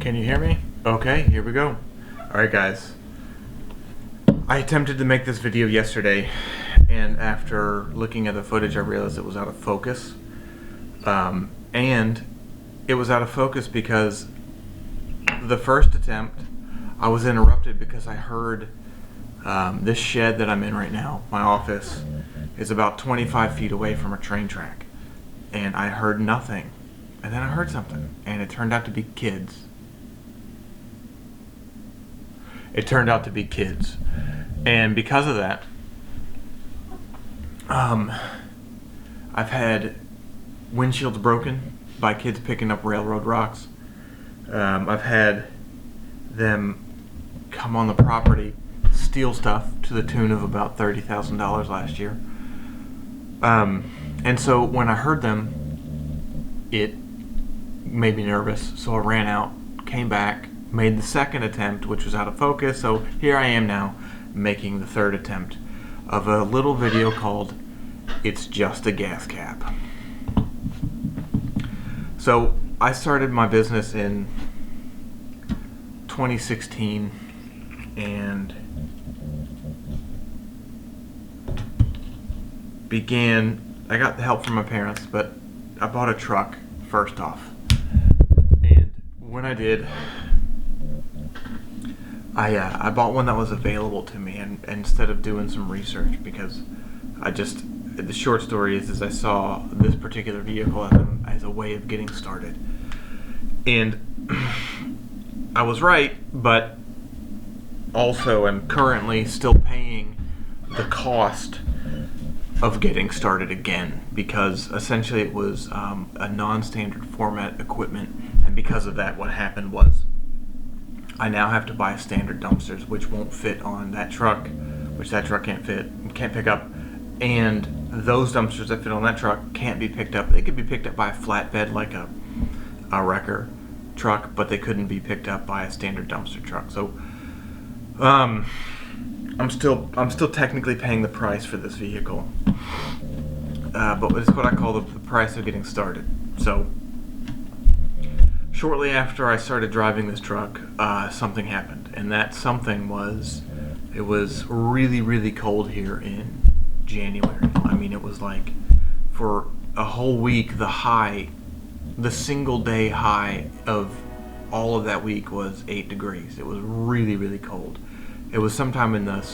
Can you hear me? Okay, here we go. Alright guys, I attempted to make this video yesterday, and after looking at the footage I realized it was out of focus. And it was out of focus because the first attempt I was interrupted because I heard this shed that I'm in right now, my office, is about 25 feet away from a train track, and I heard nothing, and then I heard something, and it turned out to be kids. And because of that, I've had windshields broken by kids picking up railroad rocks. I've had them come on the property, steal stuff to the tune of about $30,000 last year. And so when I heard them, it made me nervous. So I ran out, came back, made the second attempt, which was out of focus. So here I am now making the third attempt of a little video called "It's Just a Gas Cap." So I started my business in 2016 and I got the help from my parents, but I bought a truck first off. And when I did, I bought one that was available to me, and instead of doing some research, because the short story is I saw this particular vehicle as a way of getting started. And I was right, but also I'm currently still paying the cost of getting started again, because essentially it was a non-standard format equipment, and because of that, what happened was I now have to buy standard dumpsters, which won't fit on that truck, which that truck can't pick up, and those dumpsters that fit on that truck can't be picked up. They could be picked up by a flatbed like a wrecker truck, but they couldn't be picked up by a standard dumpster truck. So I'm still technically paying the price for this vehicle, but it's what I call the price of getting started. So shortly after I started driving this truck, something happened, and that something was, it was really, really cold here in January. I mean, it was like, for a whole week, the single day high of all of that week was 8 degrees. It was really, really cold. It was sometime in the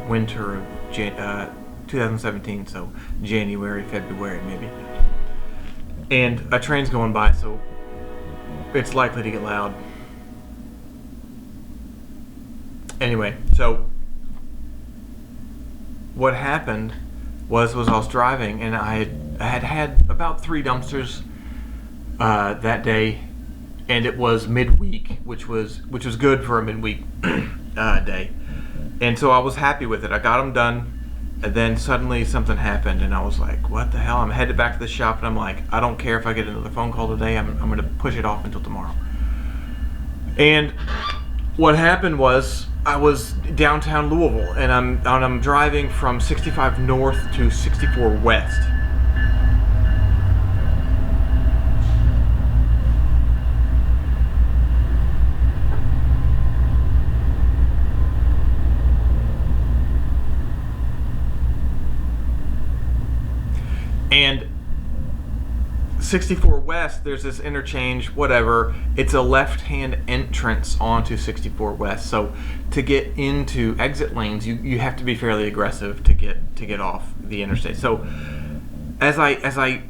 winter of 2017, so January, February maybe. And a train's going by, so it's likely to get loud. Anyway, so what happened was I was driving, and I had about 3 dumpsters that day, and it was midweek, which was good for a midweek day, and so I was happy with it. I got them done, and then suddenly something happened, and I was like, what the hell? I'm headed back to the shop, and I'm like, I don't care if I get another phone call today. I'm going to push it off until tomorrow. And what happened was, I was downtown Louisville, and I'm driving from 65 North to 64 West. And 64 West, there's this interchange, whatever. It's a left-hand entrance onto 64 West. So to get into exit lanes, you have to be fairly aggressive to get off the interstate. So as I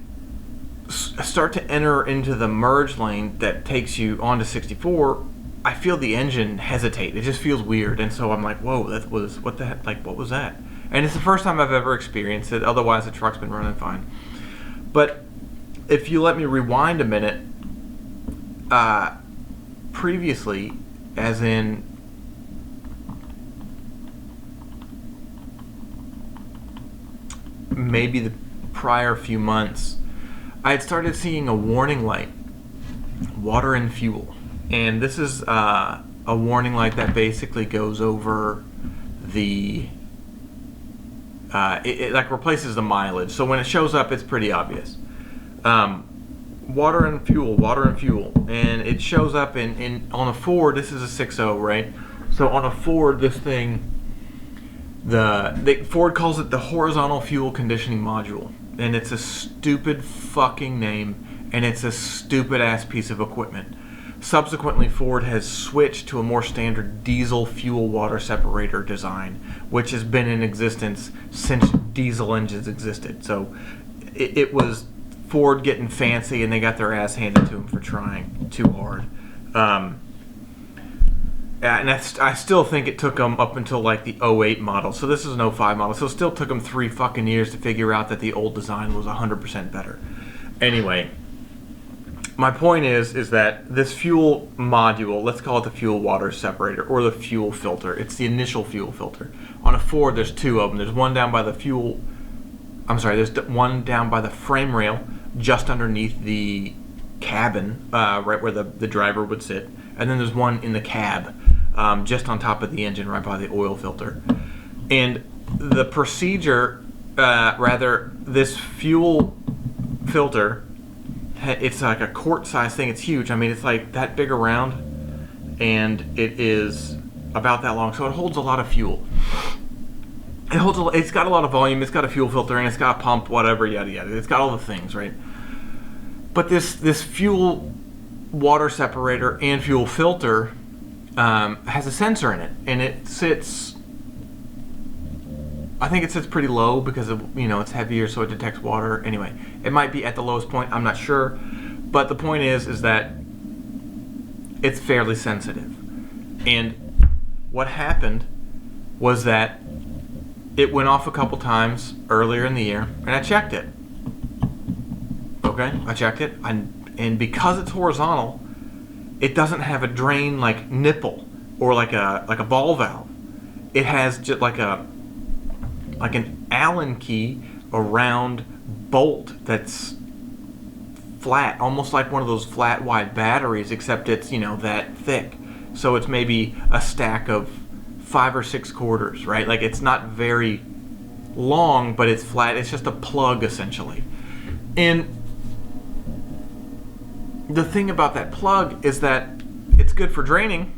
start to enter into the merge lane that takes you onto 64, I feel the engine hesitate. It just feels weird, and so I'm like, whoa, what the heck? Like, what was that? And it's the first time I've ever experienced it. Otherwise, the truck's been running fine. But if you let me rewind a minute, previously, as in maybe the prior few months, I had started seeing a warning light, water and fuel. And this is a warning light that basically goes over the it like replaces the mileage. So when it shows up, it's pretty obvious. water and fuel, and it shows up in on a Ford. This is a 6.0, right? So on a Ford, this thing, Ford calls it the horizontal fuel conditioning module, and it's a stupid fucking name, and it's a stupid ass piece of equipment. Subsequently, Ford has switched to a more standard diesel fuel water separator design, which has been in existence since diesel engines existed. So it was Ford getting fancy, and they got their ass handed to them for trying too hard. And I still think it took them up until like the '08 model. So this is an '05 model. So it still took them 3 fucking years to figure out that the old design was 100% better. Anyway, my point is that this fuel module, let's call it the fuel water separator or the fuel filter. It's the initial fuel filter. On a Ford, there's 2 of them. There's one down by the there's one down by the frame rail, just underneath the cabin, right where the driver would sit. And then there's one in the cab, just on top of the engine, right by the oil filter. And the procedure, this fuel filter, it's like a quart-sized thing. It's huge. I mean, it's like that big around, and it is about that long. So it holds a lot of fuel. It's got a lot of volume. It's got a fuel filter, and it's got a pump, whatever, yada yada. It's got all the things, right? But this fuel water separator and fuel filter has a sensor in it, and it sits. I think it sits pretty low because of, it's heavier, so it detects water. Anyway, it might be at the lowest point. I'm not sure, but the point is that it's fairly sensitive. And what happened was that it went off a couple times earlier in the year, and I checked it. Okay, I checked it, and because it's horizontal, it doesn't have a drain like nipple or like a ball valve. It has just like an Allen key, a round bolt that's flat, almost like one of those flat wide batteries, except it's that thick. So it's maybe a stack of 5 or 6 quarters, right? Like, it's not very long, but it's flat. It's just a plug essentially. And the thing about that plug is that it's good for draining,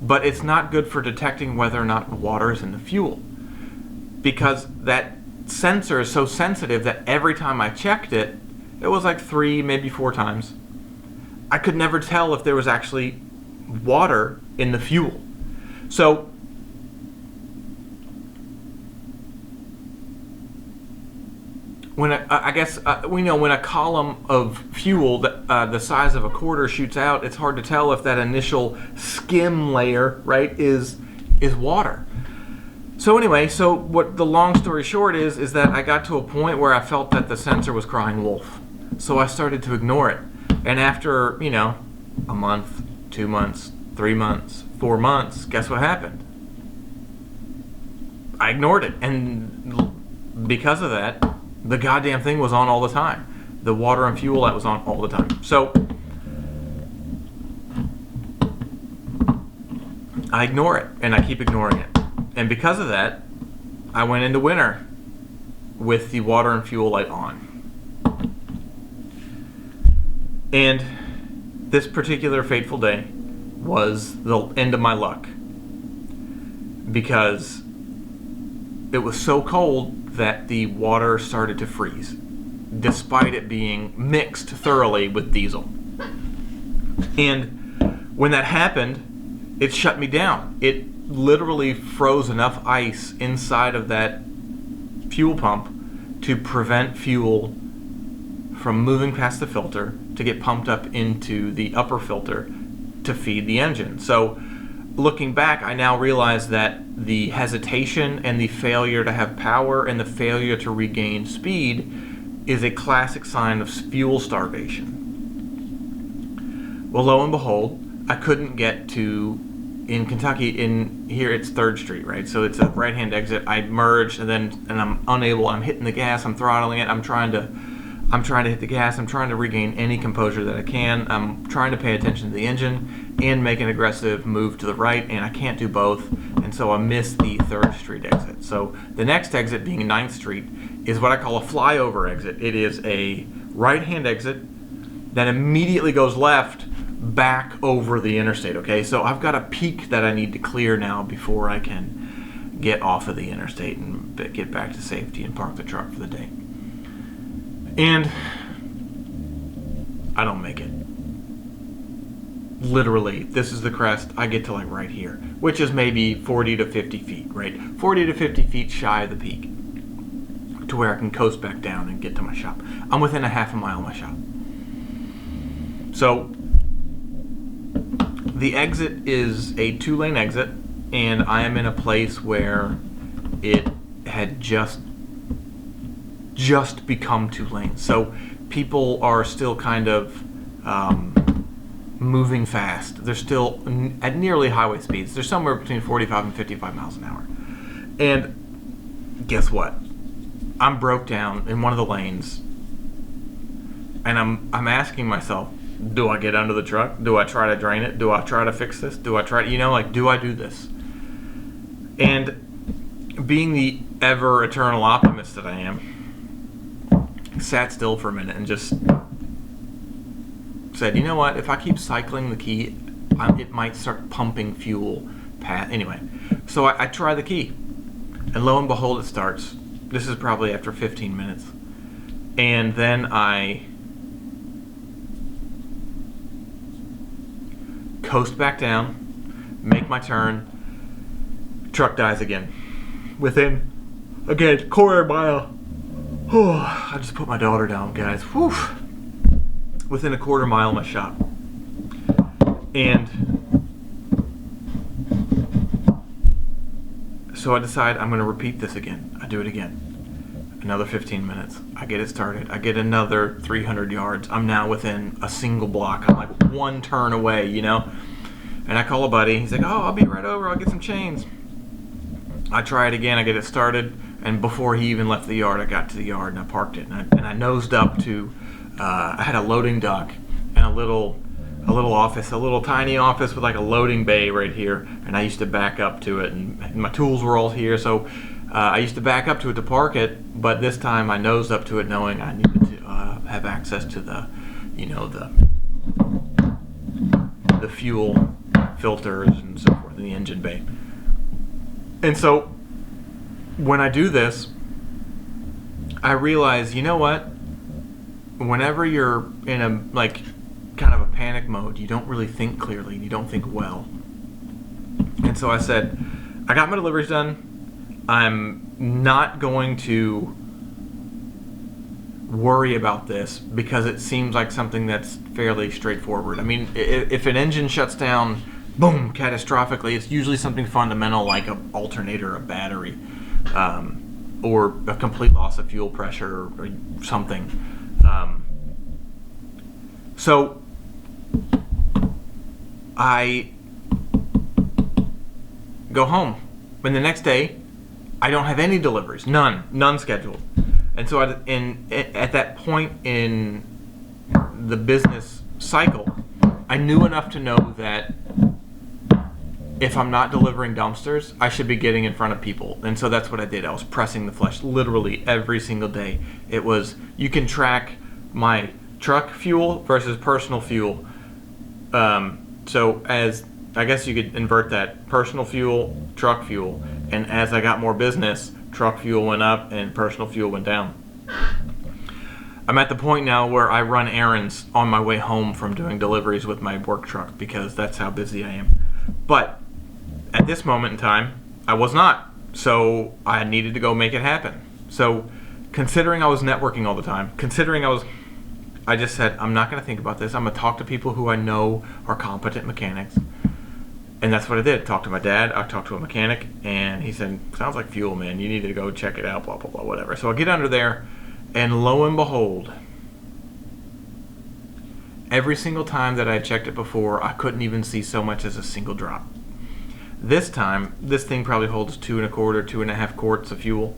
but it's not good for detecting whether or not water is in the fuel, because that sensor is so sensitive that every time I checked it, it was like 3, maybe 4 times, I could never tell if there was actually water in the fuel. So when when a column of fuel the size of a quarter shoots out, it's hard to tell if that initial skim layer, right, is water. So anyway, what the long story short is that I got to a point where I felt that the sensor was crying wolf. So I started to ignore it. And after, a month, 2 months, 3 months, 4 months, guess what happened? I ignored it. And because of that, the goddamn thing was on all the time. The water and fuel, that was on all the time. So I ignore it, and I keep ignoring it. And because of that, I went into winter with the water and fuel light on. And this particular fateful day was the end of my luck, because it was so cold that the water started to freeze, despite it being mixed thoroughly with diesel. And when that happened, it shut me down. It literally froze enough ice inside of that fuel pump to prevent fuel from moving past the filter to get pumped up into the upper filter to feed the engine. So looking back, I now realize that the hesitation and the failure to have power and the failure to regain speed is a classic sign of fuel starvation. Well, lo and behold, I couldn't get to, in Kentucky, in here it's 3rd Street, right? So it's a right-hand exit. I merged, and I'm unable. I'm hitting the gas. I'm throttling it. I'm trying to hit the gas. I'm trying to regain any composure that I can. I'm trying to pay attention to the engine and make an aggressive move to the right, and I can't do both, and so I missed the 3rd Street exit. So the next exit, being 9th Street, is what I call a flyover exit. It is a right-hand exit then immediately goes left back over the interstate, okay? So I've got a peak that I need to clear now before I can get off of the interstate and get back to safety and park the truck for the day. And I don't make it. Literally, this is the crest. I get to like right here, which is maybe 40 to 50 feet, right? 40 to 50 feet shy of the peak to where I can coast back down and get to my shop. I'm within a half a mile of my shop. So the exit is a 2-lane exit, and I am in a place where it had just become 2 lanes. So people are still kind of moving fast. They're still at nearly highway speeds. They're somewhere between 45 and 55 miles an hour. And guess what? I'm broke down in one of the lanes, and I'm asking myself, do I get under the truck? Do I try to drain it? Do I try to fix this? Do I try to, do I do this? And being the ever eternal optimist that I am, sat still for a minute and just said, you know what? If I keep cycling the key, it might start pumping fuel. Anyway, so I try the key, and lo and behold, it starts. This is probably after 15 minutes. And then I coast back down, make my turn, truck dies again. Within, again, quarter mile. I just put my daughter down, guys. Whew. Within a quarter mile of my shop. And so I decide I'm going to repeat this again. I do it again. Another 15 minutes. I get it started. I get another 300 yards. I'm now within a single block. I'm like one turn away, And I call a buddy. He's like, oh, I'll be right over. I'll get some chains. I try it again. I get it started. And before he even left the yard, I got to the yard and I parked it. And I nosed up to, I had a loading dock and a little office, a little tiny office with like a loading bay right here. And I used to back up to it, and my tools were all here. So I used to back up to it to park it. But this time I nosed up to it knowing I needed to have access to the fuel filters and so forth in the engine bay. And so when I do this, I realize, you know what? Whenever you're in a kind of a panic mode, you don't really think clearly. You don't think well. And so I said, I got my deliveries done. I'm not going to worry about this because it seems like something that's fairly straightforward. I mean, if an engine shuts down, boom, catastrophically, it's usually something fundamental like an alternator, a battery, or a complete loss of fuel pressure or something. So I go home, and the next day I don't have any deliveries, none scheduled. And so at that point in the business cycle, I knew enough to know that if I'm not delivering dumpsters, I should be getting in front of people. And so that's what I did. I was pressing the flesh literally every single day. It was, you can track my truck fuel versus personal fuel. So as, I guess you could invert that, personal fuel, truck fuel. And as I got more business, truck fuel went up and personal fuel went down. I'm at the point now where I run errands on my way home from doing deliveries with my work truck because that's how busy I am. But at this moment in time, I was not. So I needed to go make it happen. So considering I was networking all the time, I just said, I'm not going to think about this. I'm going to talk to people who I know are competent mechanics. And that's what I did. Talked to my dad. I talked to a mechanic, and he said, sounds like fuel, man. You need to go check it out, blah, blah, blah, whatever. So I get under there, and lo and behold, every single time that I had checked it before, I couldn't even see so much as a single drop. This time, this thing probably holds 2.25 quarts of fuel.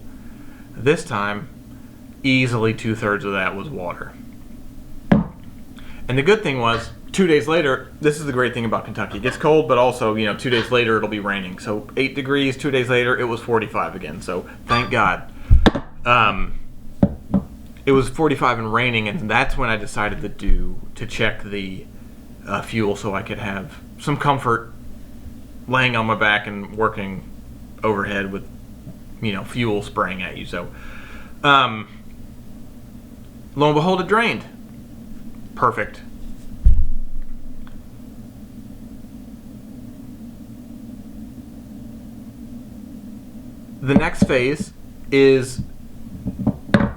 This time, easily 2/3 of that was water. And the good thing was, 2 days later, this is the great thing about Kentucky. It gets cold, but also, 2 days later, it'll be raining. So 8 degrees, 2 days later, it was 45 again. So thank God. it was 45 and raining, and that's when I decided to check the fuel so I could have some comfort laying on my back and working overhead with, fuel spraying at you. So, lo and behold, it drained. Perfect. The next phase is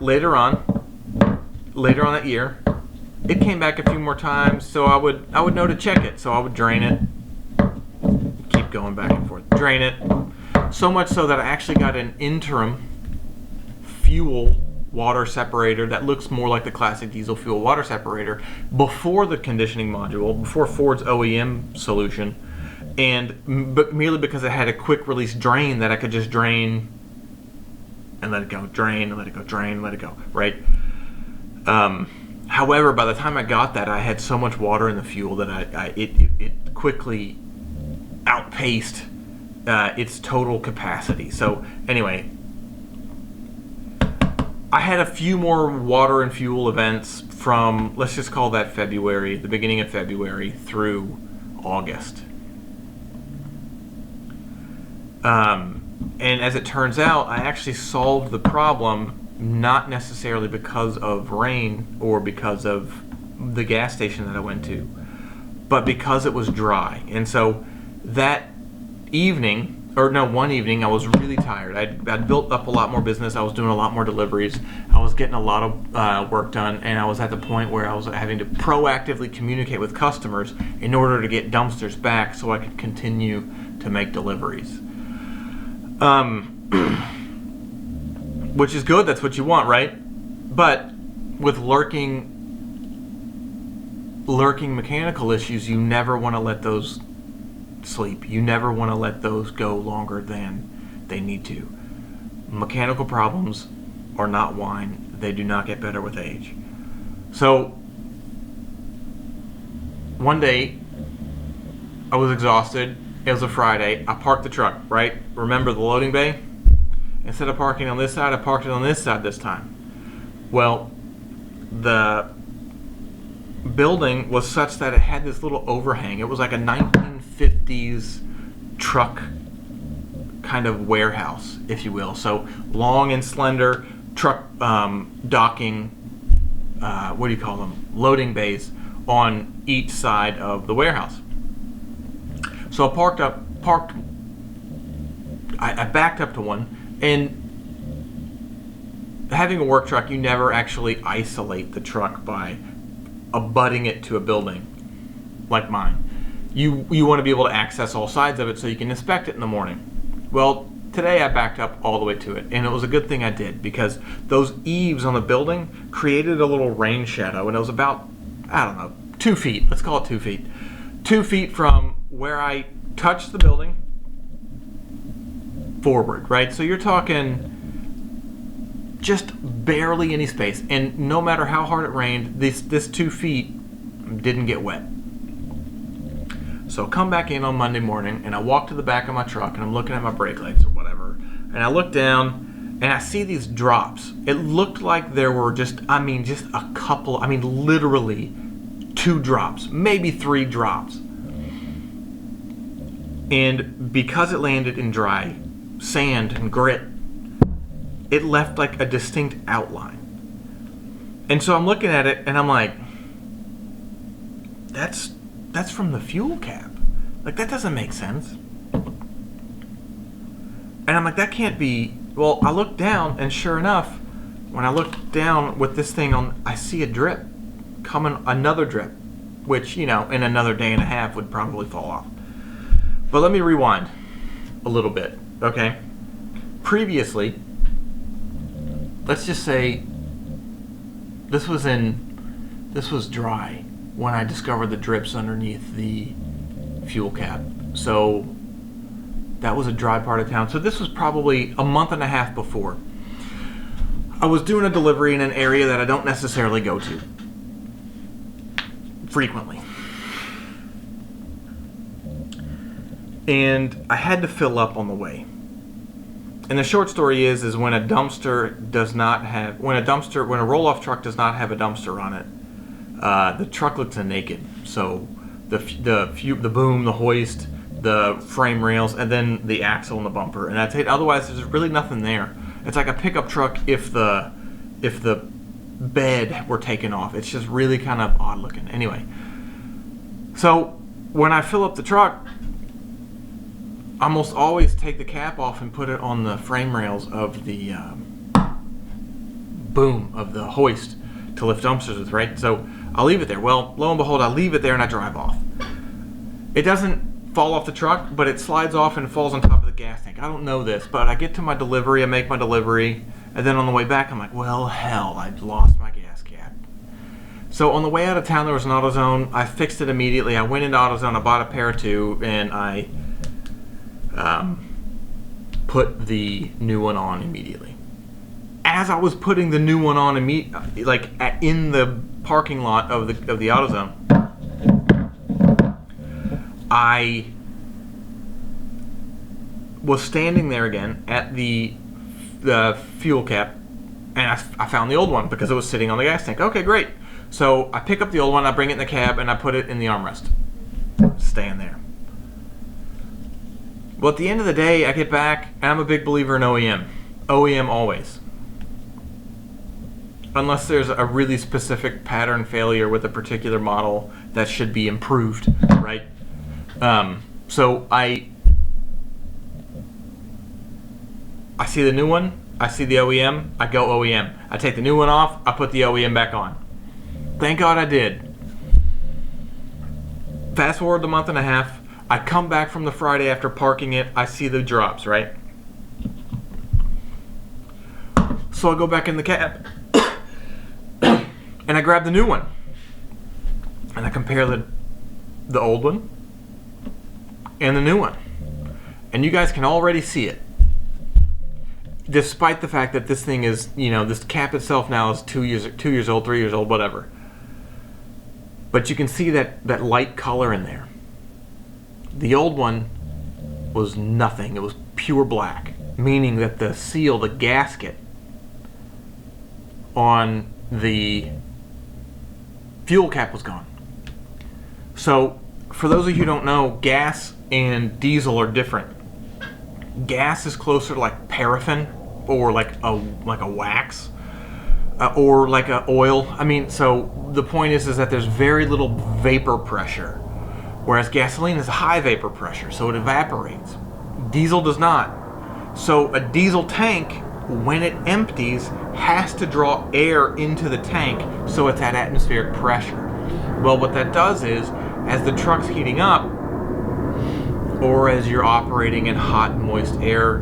later on that year. It came back a few more times, so I would know to check it. So I would drain it, keep going back and forth, drain it. So much so that I actually got an interim fuel water separator that looks more like the classic diesel fuel water separator before the conditioning module, before Ford's OEM solution, but merely because it had a quick release drain that I could just drain and let it go, drain and let it go, drain and let it go, right? However, by the time I got that, I had so much water in the fuel that it quickly outpaced its total capacity. So anyway, I had a few more water and fuel events from, let's just call that February, the beginning of February through August. And as it turns out, I actually solved the problem not necessarily because of rain or because of the gas station that I went to, but because it was dry. And so that one evening, I was really tired. I'd built up a lot more business. I was doing a lot more deliveries. I was getting a lot of work done, and I was at the point where I was having to proactively communicate with customers in order to get dumpsters back so I could continue to make deliveries. Which is good. That's what you want, right? But with lurking mechanical issues, you never want to let those sleep. You never want to let those go longer than they need to. Mechanical problems are not wine. They do not get better with age. So one day I was exhausted. It was a Friday. I parked the truck, right? Remember the loading bay? Instead of parking on this side, I parked it on this side this time. Well, the building was such that it had this little overhang. It was like a 1950s truck kind of warehouse, if you will. So long and slender truck docking, what do you call them? Loading bays on each side of the warehouse. So I backed up to one, and having a work truck, you never actually isolate the truck by abutting it to a building like mine. You want to be able to access all sides of it so you can inspect it in the morning. Well, today I backed up all the way to it, and it was a good thing I did because those eaves on the building created a little rain shadow, and it was about, 2 feet. Let's call it 2 feet. 2 feet from where I touched the building forward, right? So you're talking just barely any space, and no matter how hard it rained, this 2 feet didn't get wet. So I come back in on Monday morning, and I walk to the back of my truck, and I'm looking at my brake lights or whatever, and I look down, and I see these drops. It looked like there were just a couple, literally 2 drops, maybe 3 drops. And because it landed in dry sand and grit, it left like a distinct outline. And so I'm looking at it and I'm like, that's from the fuel cap. Like, that doesn't make sense. And I'm like, that can't be. Well, I look down, and sure enough, when I look down with this thing on, I see a drip coming, another drip, which, in another day and a half would probably fall off. But let me rewind a little bit, okay? Previously, let's just say this was dry when I discovered the drips underneath the fuel cap. So that was a dry part of town. So this was probably a month and a half before. I was doing a delivery in an area that I don't necessarily go to frequently. And I had to fill up on the way. And the short story is when a dumpster does not have, when a roll-off truck does not have a dumpster on it, the truck looks naked. So the boom, the hoist, the frame rails, and then the axle and the bumper, and that's it. Otherwise, there's really nothing there. It's like a pickup truck if the bed were taken off. It's just really kind of odd looking. Anyway, so when I fill up the truck, I almost always take the cap off and put it on the frame rails of the boom of the hoist to lift dumpsters with, right? So I'll leave it there. Well, lo and behold, I leave it there and I drive off. It doesn't fall off the truck, but it slides off and falls on top of the gas tank. I don't know this, but I get to my delivery, I make my delivery, and then on the way back, I'm like, well, hell, I've lost my gas cap. So on the way out of town, there was an AutoZone. I fixed it immediately. I went into AutoZone, I bought a pair of two, and I put the new one on immediately. As I was putting the new one on in the parking lot of the AutoZone, I was standing there again at the fuel cap, and I found the old one because it was sitting on the gas tank. Okay, great. So I pick up the old one, I bring it in the cab, and I put it in the armrest. Staying there. Well, at the end of the day, I get back, and I'm a big believer in OEM. OEM always. Unless there's a really specific pattern failure with a particular model that should be improved, right? So I see the new one, I see the OEM, I go OEM. I take the new one off, I put the OEM back on. Thank God I did. Fast forward the month and a half, I come back from the Friday after parking it, I see the drops, right? So I go back in the cab and I grab the new one and I compare the old one and the new one, and you guys can already see it, despite the fact that this thing is, this cap itself now is 2 years old, 3 years old, whatever. But you can see that light color in there. The old one was nothing. It was pure black, meaning that the seal, the gasket on the fuel cap was gone. So for those of you who don't know, gas and diesel are different. Gas is closer to like paraffin or like a wax or like a oil. I mean, so the point is that there's very little vapor pressure, whereas gasoline is high vapor pressure, so it evaporates. Diesel does not. So a diesel tank, when it empties, has to draw air into the tank, so it's at atmospheric pressure. Well, what that does is, as the truck's heating up, or as you're operating in hot, moist air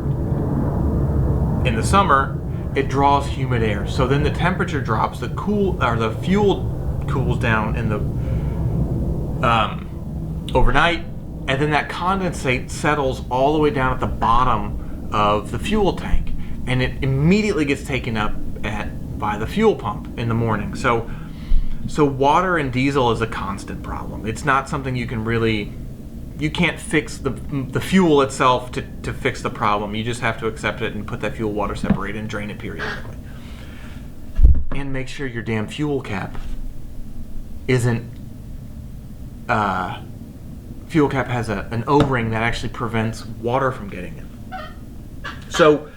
in the summer, it draws humid air. So then the temperature drops, the fuel cools down in the overnight, and then that condensate settles all the way down at the bottom of the fuel tank, and it immediately gets taken up by the fuel pump in the morning. So water and diesel is a constant problem. It's not something you can't fix the fuel itself to fix the problem. You just have to accept it and put that fuel water separate and drain it periodically. And make sure your damn fuel cap isn't fuel cap has an O-ring that actually prevents water from getting in. So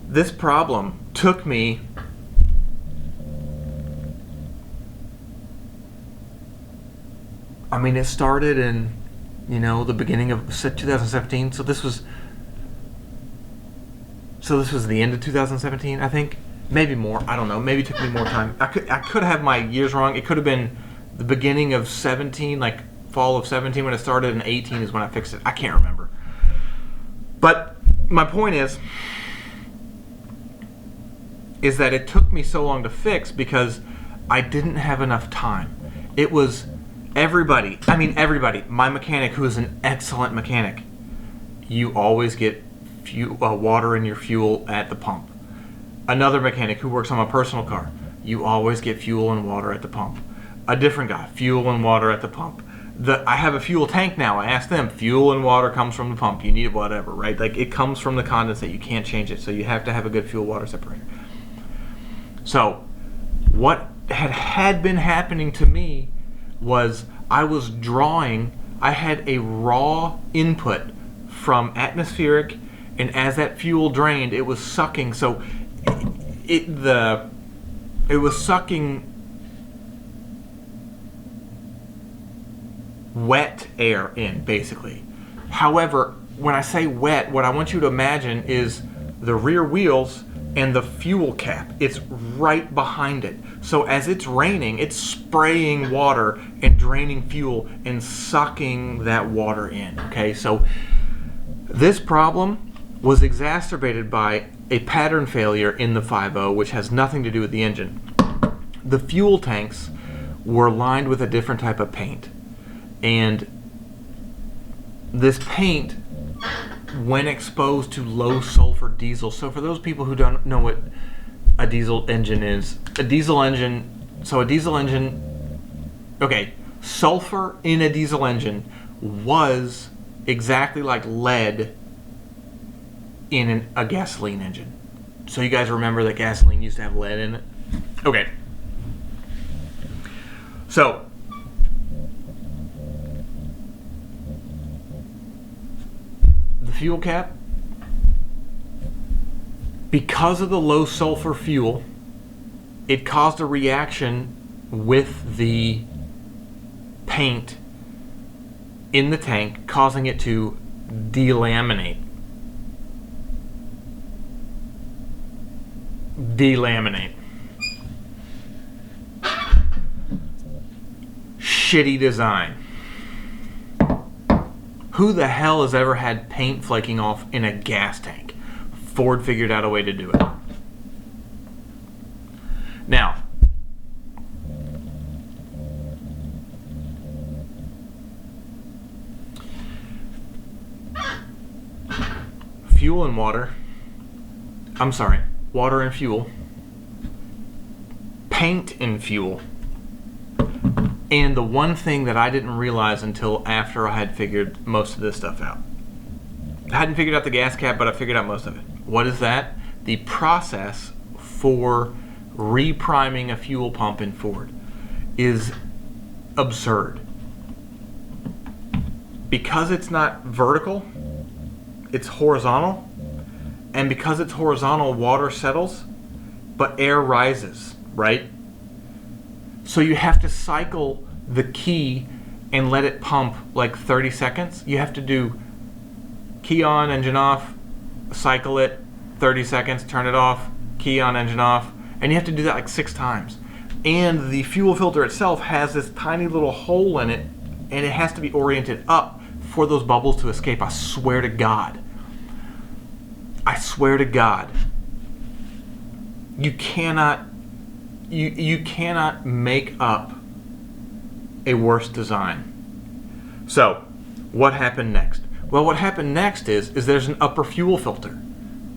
this problem took me it started in the beginning of 2017, so this was the end of 2017, I think. Maybe more, I don't know, maybe it took me more time. I could have my years wrong. It could have been the beginning of 17, like fall of 17 when it started, and 18 is when I fixed it. I can't remember. But my point is that it took me so long to fix because I didn't have enough time. It was everybody, my mechanic, who is an excellent mechanic, you always get water in your fuel at the pump. Another mechanic who works on my personal car, you always get fuel and water at the pump. A different guy, fuel and water at the pump. I have a fuel tank now. I asked them, fuel and water comes from the pump. You need whatever, right? Like, it comes from the condensate. You can't change it, so you have to have a good fuel-water separator. So what had been happening to me was I had a raw input from atmospheric, and as that fuel drained, it was sucking. So it was sucking wet air in, basically. However, when I say wet, what I want you to imagine is the rear wheels and the fuel cap. It's right behind it. So as it's raining, it's spraying water and draining fuel and sucking that water in. Okay, so this problem was exacerbated by a pattern failure in the 5.0, which has nothing to do with the engine. The fuel tanks were lined with a different type of paint. And this paint, when exposed to low sulfur diesel, so for those people who don't know what a diesel engine is, sulfur in a diesel engine was exactly like lead in a gasoline engine. So you guys remember that gasoline used to have lead in it? Okay. So the fuel cap, because of the low sulfur fuel, it caused a reaction with the paint in the tank, causing it to delaminate. Shitty design. Who the hell has ever had paint flaking off in a gas tank? Ford figured out a way to do it. Now, fuel and water. I'm sorry, water and fuel. Paint and fuel. And the one thing that I didn't realize until after I had figured most of this stuff out. I hadn't figured out the gas cap, but I figured out most of it. What is that? The process for repriming a fuel pump in Ford is absurd. Because it's not vertical, it's horizontal. And because it's horizontal, water settles, but air rises, right? So you have to cycle the key and let it pump like 30 seconds. You have to do key on, engine off, cycle it, 30 seconds, turn it off, key on, engine off, and you have to do that like 6 times. And the fuel filter itself has this tiny little hole in it, and it has to be oriented up for those bubbles to escape. I swear to God. I swear to God. You cannot make up a worse design. So, what happened next? Well, what happened next is there's an upper fuel filter,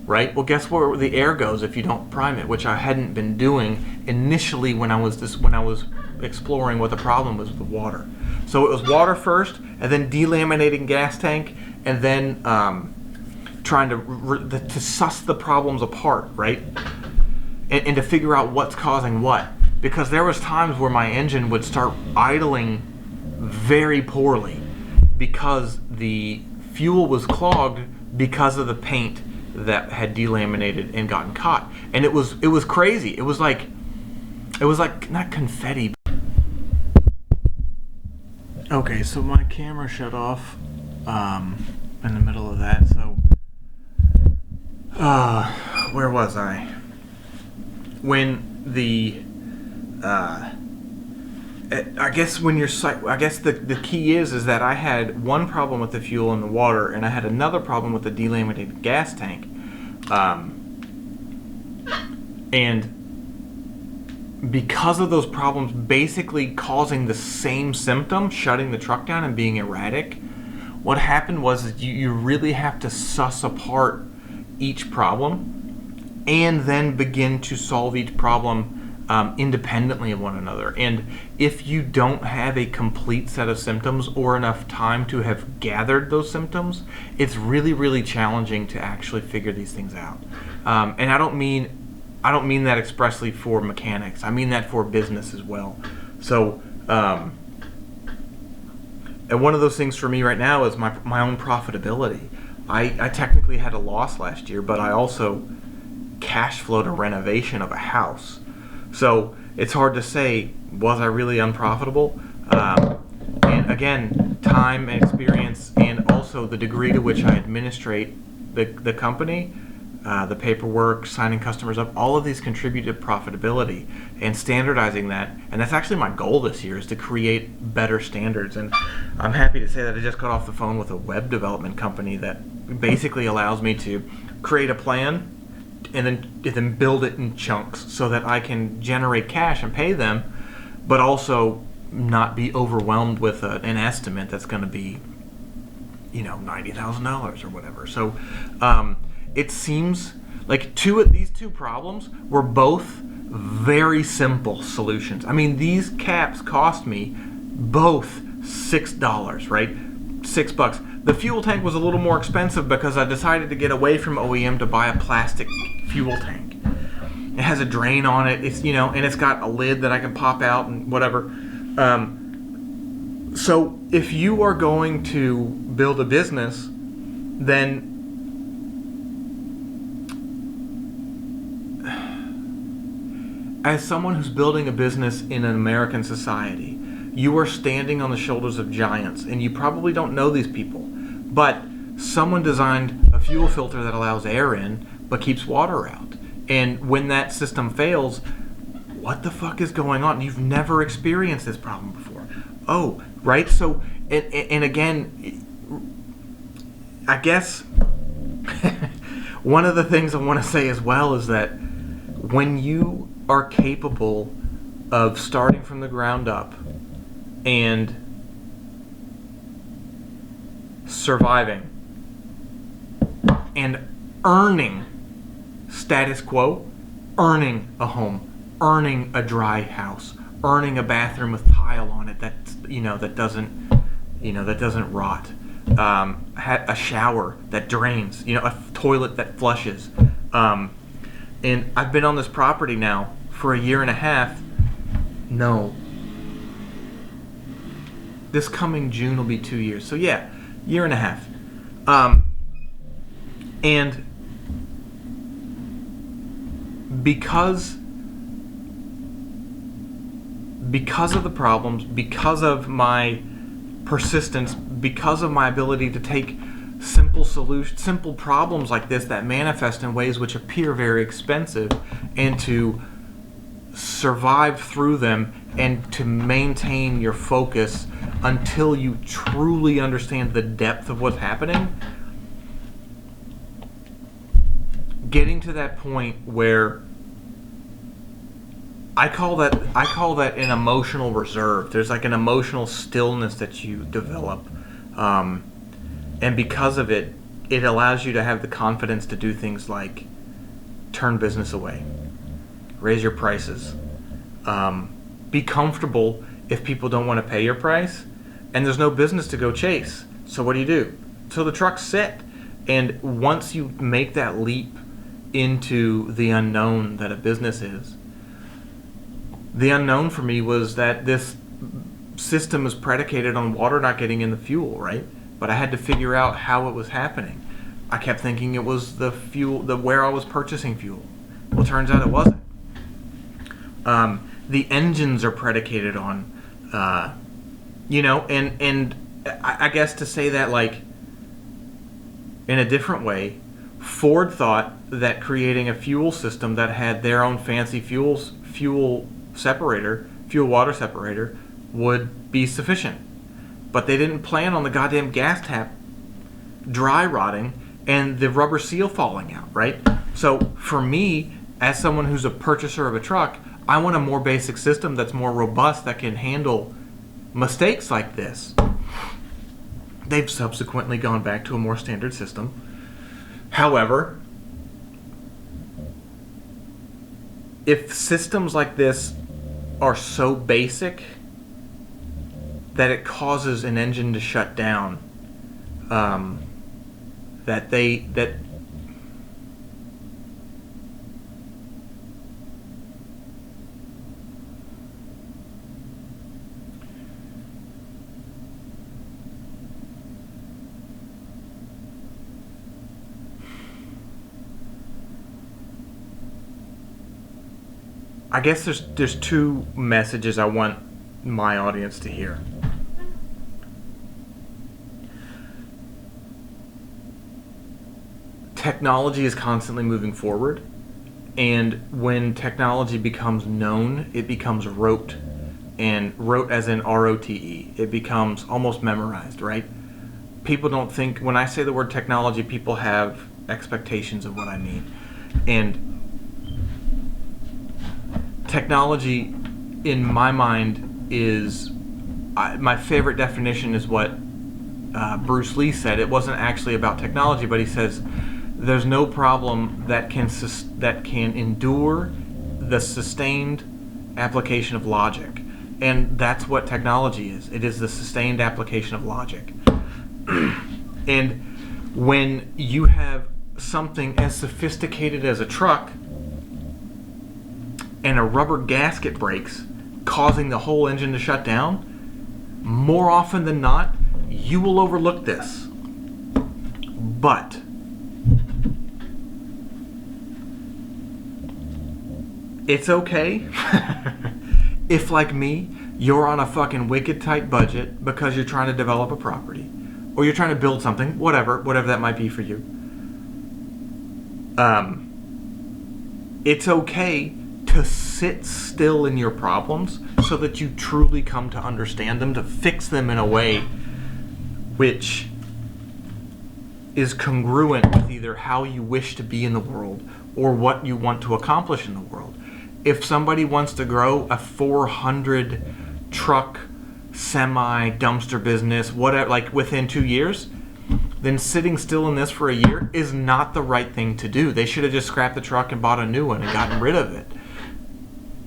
right? Well, guess where the air goes if you don't prime it, which I hadn't been doing initially when I was exploring what the problem was with the water. So it was water first, and then delaminating gas tank, and then trying to suss the problems apart, right? And to figure out what's causing what. Because there was times where my engine would start idling very poorly because the fuel was clogged because of the paint that had delaminated and gotten caught. And it was crazy. It was like not confetti. Okay, so my camera shut off in the middle of that. So where was I? When the I guess the key is that I had one problem with the fuel and the water, and I had another problem with the delaminated gas tank, and because of those problems basically causing the same symptom, shutting the truck down and being erratic, what happened was that you really have to suss apart each problem and then begin to solve each problem independently of one another. And if you don't have a complete set of symptoms or enough time to have gathered those symptoms, it's really, really challenging to actually figure these things out. And I don't mean that expressly for mechanics. I mean that for business as well. So, and one of those things for me right now is my own profitability. I technically had a loss last year, but I also cash flowed a renovation of a house. So it's hard to say, was I really unprofitable? And again, time and experience, and also the degree to which I administrate the company, the paperwork, signing customers up, all of these contribute to profitability, and standardizing that. And that's actually my goal this year, is to create better standards. And I'm happy to say that I just got off the phone with a web development company that basically allows me to create a plan and then build it in chunks so that I can generate cash and pay them, but also not be overwhelmed with an estimate that's going to be, $90,000 or whatever. So it seems like these two problems were both very simple solutions. I mean, these caps cost me both $6, right? $6. The fuel tank was a little more expensive because I decided to get away from OEM to buy a plastic fuel tank. It has a drain on it. It's and it's got a lid that I can pop out and whatever. So if you are going to build a business, then as someone who's building a business in an American society, you are standing on the shoulders of giants, and you probably don't know these people. But someone designed a fuel filter that allows air in but keeps water out. And when that system fails, what the fuck is going on? You've never experienced this problem before. Oh, right? So, and again, I guess one of the things I want to say as well is that when you are capable of starting from the ground up and surviving and earning status quo, earning a home, earning a dry house, earning a bathroom with tile on it that doesn't rot, a shower that drains, a toilet that flushes, and I've been on this property now for a year and a half. No, this coming June will be 2 years. So yeah, year and a half. And because of the problems, because of my persistence, because of my ability to take simple problems like this that manifest in ways which appear very expensive, and to survive through them and to maintain your focus until you truly understand the depth of what's happening, getting to that point where I call that an emotional reserve. There's like an emotional stillness that you develop, and because of it, it allows you to have the confidence to do things like turn business away, raise your prices, be comfortable if people don't want to pay your price, and there's no business to go chase. So what do? So the trucks sit, and once you make that leap into the unknown that a business is, the unknown for me was that this system is predicated on water not getting in the fuel, right? But I had to figure out how it was happening. I kept thinking it was the fuel, where I was purchasing fuel. Well, it turns out it wasn't. The engines are predicated on, and I guess to say that like in a different way, Ford thought that creating a fuel system that had their own fancy fuel water separator would be sufficient. But they didn't plan on the goddamn gas tap dry rotting and the rubber seal falling out, right? So for me, as someone who's a purchaser of a truck, I want a more basic system that's more robust, that can handle mistakes like this. They've subsequently gone back to a more standard system. However, if systems like this are so basic that it causes an engine to shut down, that I guess there's two messages I want my audience to hear. Technology is constantly moving forward, and when technology becomes known, it becomes rote, and rote as in R-O-T-E. It becomes almost memorized, right? People don't think, when I say the word technology, people have expectations of what I mean. And technology, in my mind, is, my favorite definition is what Bruce Lee said. It wasn't actually about technology, but he says, there's no problem that can endure the sustained application of logic. And that's what technology is. It is the sustained application of logic. And when you have something as sophisticated as a truck and a rubber gasket breaks, causing the whole engine to shut down, more often than not, you will overlook this. But it's okay if, like me, you're on a fucking wicked tight budget because you're trying to develop a property or you're trying to build something, whatever that might be for you. It's okay to sit still in your problems so that you truly come to understand them, to fix them in a way which is congruent with either how you wish to be in the world or what you want to accomplish in the world. If somebody wants to grow a 400 truck, semi, dumpster business, whatever, like within 2 years, then sitting still in this for a year is not the right thing to do. They should have just scrapped the truck and bought a new one and gotten rid of it.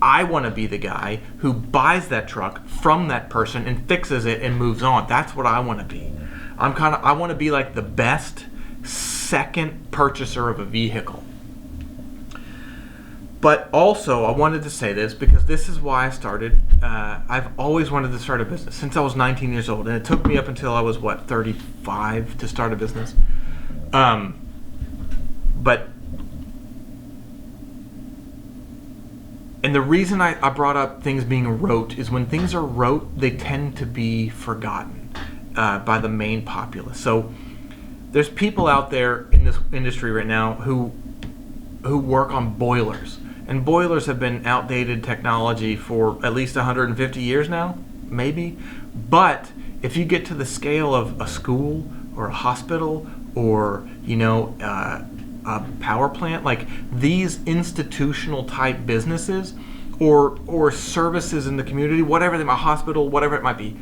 I want to be the guy who buys that truck from that person and fixes it and moves on. That's what I want to be. I want to be like the best second purchaser of a vehicle. But also, I wanted to say this because this is why I started. I've always wanted to start a business since I was 19 years old. And it took me up until I was, 35 to start a business. And the reason I brought up things being rote is when things are rote, they tend to be forgotten by the main populace. So there's people out there in this industry right now who work on boilers. And boilers have been outdated technology for at least 150 years now, maybe. But if you get to the scale of a school or a hospital or, a power plant, like these institutional type businesses or services in the community, whatever a hospital, whatever it might be,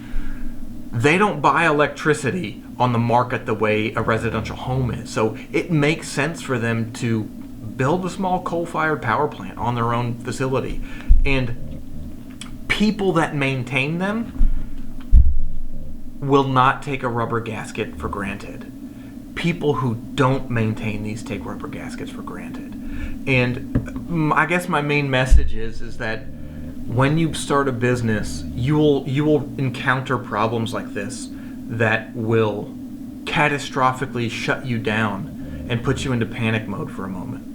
they don't buy electricity on the market the way a residential home is. So it makes sense for them to build a small coal-fired power plant on their own facility. And people that maintain them will not take a rubber gasket for granted. People who don't maintain these take rubber gaskets for granted. And I guess my main message is that when you start a business, you will encounter problems like this that will catastrophically shut you down and put you into panic mode for a moment.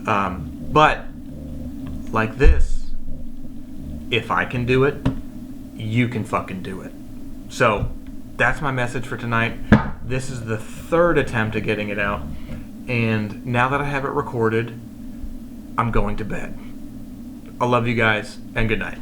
But like this, if I can do it, you can fucking do it. So that's my message for tonight. This is the third attempt at getting it out. And now that I have it recorded, I'm going to bed. I love you guys, and good night.